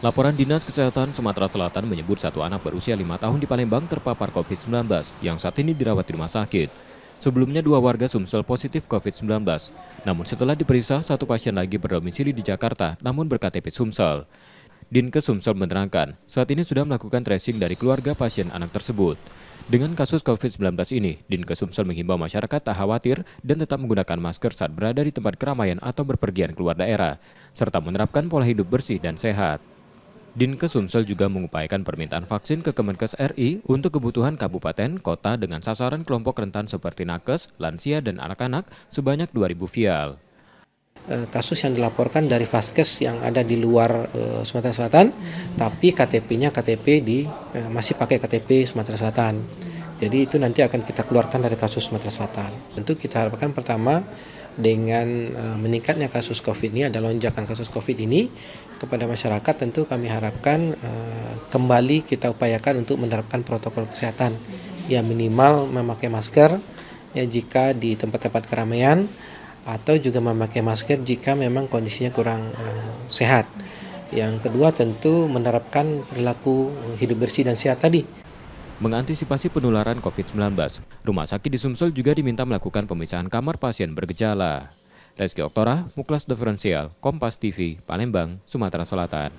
Laporan Dinas Kesehatan Sumatera Selatan menyebut satu anak berusia 5 tahun di Palembang terpapar COVID-19 yang saat ini dirawat di rumah sakit. Sebelumnya dua warga Sumsel positif COVID-19. Namun setelah diperiksa, satu pasien lagi berdomisili di Jakarta namun berKTP Sumsel. Dinkes Sumsel menerangkan, saat ini sudah melakukan tracing dari keluarga pasien anak tersebut. Dengan kasus COVID-19 ini, Dinkes Sumsel menghimbau masyarakat tak khawatir dan tetap menggunakan masker saat berada di tempat keramaian atau berpergian keluar daerah, serta menerapkan pola hidup bersih dan sehat. Dinkes Sumsel juga mengupayakan permintaan vaksin ke Kemenkes RI untuk kebutuhan kabupaten, kota dengan sasaran kelompok rentan seperti nakes, lansia, dan anak-anak sebanyak 2.000 vial. Kasus yang dilaporkan dari Vaskes yang ada di luar Sumatera Selatan, tapi KTP-nya masih pakai KTP Sumatera Selatan. Jadi itu nanti akan kita keluarkan dari kasus Sumatera Selatan. Tentu kita harapkan pertama dengan meningkatnya kasus COVID ini, ada lonjakan kasus COVID ini kepada masyarakat, tentu kami harapkan kembali kita upayakan untuk menerapkan protokol kesehatan, ya minimal memakai masker ya jika di tempat-tempat keramaian, atau juga memakai masker jika memang kondisinya kurang sehat. Yang kedua tentu menerapkan perilaku hidup bersih dan sehat tadi. Mengantisipasi penularan COVID-19, rumah sakit di Sumsel juga diminta melakukan pemisahan kamar pasien bergejala. Reski Oktora, Muklas Diferensial, Kompas TV, Palembang, Sumatera Selatan.